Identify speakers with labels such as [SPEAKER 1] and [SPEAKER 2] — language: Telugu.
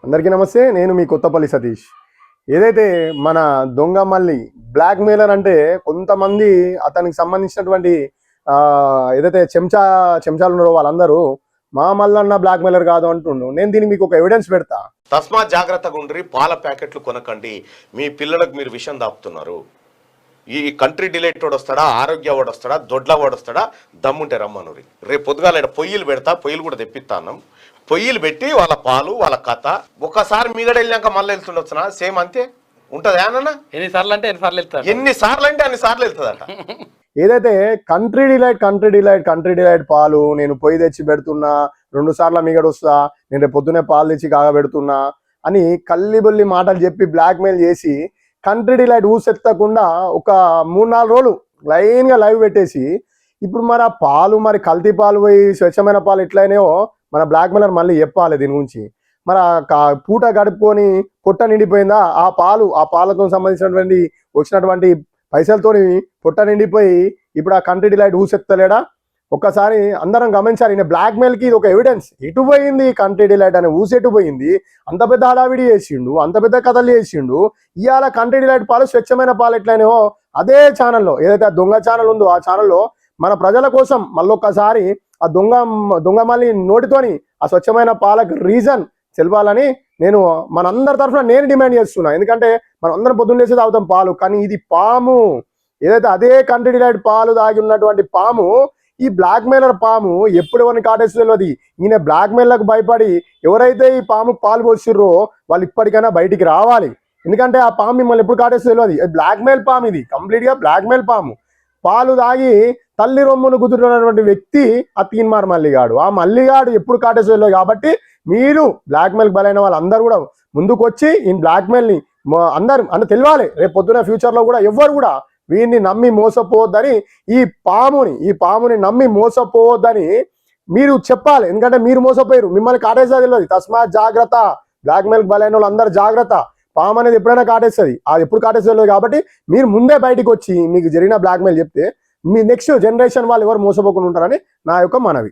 [SPEAKER 1] అందరికీ నమస్తే. నేను మీ కొత్తపల్లి సతీష్. ఏదైతే మన దొంగ మళ్ళీ బ్లాక్ మెయిలర్ అంటే కొంతమంది అతనికి సంబంధించినటువంటి ఏదైతే చెంచాలు ఉన్నారో వాళ్ళందరూ మా మల్లన్న బ్లాక్ మెయిలర్ కాదు అంటుండు. నేను దీనికి మీకు ఒక ఎవిడెన్స్ పెడతా.
[SPEAKER 2] తస్మాత్ జాగ్రత్తగా ఉండ్రి. పాల ప్యాకెట్లు కొనకండి. మీ పిల్లలకు మీరు విషయం దాపుతున్నారు. ఈ కంట్రీ డిలైట్ వాడు వస్తాడా, ఆరోగ్య వాడు వస్తాడా, దొడ్ల వాడు వస్తాడా, దమ్ముంటే రమ్మనురి. రేపు పొద్దుగాల పొయ్యిలు పెడతా, పొయ్యిలు కూడా తెప్పిస్తాను. పొయ్యిలు పెట్టి వాళ్ళ పాలు వాళ్ళ కథ ఒకసారి మీగడ వెళ్ళాక మళ్ళీ వెళ్తుండొచ్చునా? సేమ్ అంతే ఉంటుంది. ఏమన్నా
[SPEAKER 3] ఎన్నిసార్లు అంటే
[SPEAKER 2] ఎన్నిసార్లు అంటే అన్ని సార్లు వెళ్తుందట.
[SPEAKER 1] ఏదైతే కంట్రీ డిలైట్ పాలు నేను పొయ్యి తెచ్చి పెడుతున్నా, 2 సార్లు మీగడ వస్తా, నేను రేపు పొద్దునే పాలు తెచ్చి కాగబెడుతున్నా అని కల్లిబొల్లి మాటలు చెప్పి బ్లాక్మెయిల్ చేసి కంట్రీ డిలైట్ ఊసెత్తకుండా ఒక 3-4 రోజులు లైన్గా లైవ్ పెట్టేసి ఇప్పుడు మరి ఆ పాలు మరి కల్తీ పాలు పోయి స్వచ్ఛమైన పాలు ఎట్లయినాయో మన బ్లాక్ మెయిలర్ మళ్ళీ చెప్పాలి దీని గురించి. మరి పూట గడుపుకొని పొట్ట నిండిపోయిందా? ఆ పాలతో సంబంధించినటువంటి వచ్చినటువంటి పైసలతోని పొట్ట నిండిపోయి ఇప్పుడు ఆ కంట్రీ డిలైట్ ఊసెత్తలేడా? ఒక్కసారి అందరం గమనించాలి. ఈయన బ్లాక్ మెయిల్కి ఇది ఒక ఎవిడెన్స్. ఎటు పోయింది కంట్రీ డిలైట్ అనే ఊసెటు పోయింది? అంత పెద్ద హడావిడి చేసిండు, అంత పెద్ద కథలు చేసిండు. ఇవాళ కంట్రీ డిలైట్ పాలు స్వచ్ఛమైన పాలు ఎట్లయినాయో అదే ఛానల్లో, ఏదైతే ఆ దొంగ ఛానల్ ఉందో ఆ ఛానల్లో మన ప్రజల కోసం మళ్ళొక్కసారి ఆ దొంగ మళ్ళీ నోటితోని ఆ స్వచ్ఛమైన పాలకు రీజన్ తెలపాలని నేను మనందరి తరఫున నేను డిమాండ్ చేస్తున్నా. ఎందుకంటే మనం అందరం పొద్దున్న లేసి తాగుతాం పాలు, కానీ ఇది పాము. ఏదైతే అదే కంట్రీ డిలైట్ పాలు దాగి ఉన్నటువంటి పాము ఈ బ్లాక్ మెయిలర్ పాము ఎప్పుడు ఎవరిని కాటేసి తెలియదు. ఈయన బ్లాక్ మెయిల్లకు భయపడి ఎవరైతే ఈ పాము పాలు పోసిర్రో వాళ్ళు ఇప్పటికైనా బయటికి రావాలి. ఎందుకంటే ఆ పాము మిమ్మల్ని ఎప్పుడు కాటేసి తెలియదు. బ్లాక్ మెయిల్ పాము, ఇది కంప్లీట్గా బ్లాక్ మెయిల్ పాము. పాలు దాగి తల్లి రొమ్మును గుద్దుతున్నటువంటి వ్యక్తి ఆ తీన్మార్ మల్లిగాడు. ఆ మల్లిగాడు ఎప్పుడు కాటేసి తెలియదు. కాబట్టి మీరు బ్లాక్ మెయిల్ బలైన వాళ్ళందరూ కూడా ముందుకు వచ్చి ఈ బ్లాక్ మెయిల్ని అందరూ అంటే తెలియాలి. రేపు పొద్దున ఫ్యూచర్లో కూడా ఎవ్వరు కూడా వీడిని నమ్మి మోసపోవద్దని, ఈ పాముని నమ్మి మోసపోవద్దని మీరు చెప్పాలి. ఎందుకంటే మీరు మోసపోయారు, మిమ్మల్ని కాటేసా తెలియదు. తస్మాత్ జాగ్రత్త. బ్లాక్ మెయిల్ బలైన వాళ్ళు అందరూ జాగ్రత్త. పాము అనేది ఎప్పుడైనా కాటేస్తుంది, అది ఎప్పుడు కాటేసా తెలియదు. కాబట్టి మీరు ముందే బయటకు వచ్చి మీకు జరిగిన బ్లాక్ మెయిల్ చెప్తే మీ నెక్స్ట్ జనరేషన్ వాళ్ళు ఎవరు మోసపోకుండా ఉంటారని నా యొక్క మనవి.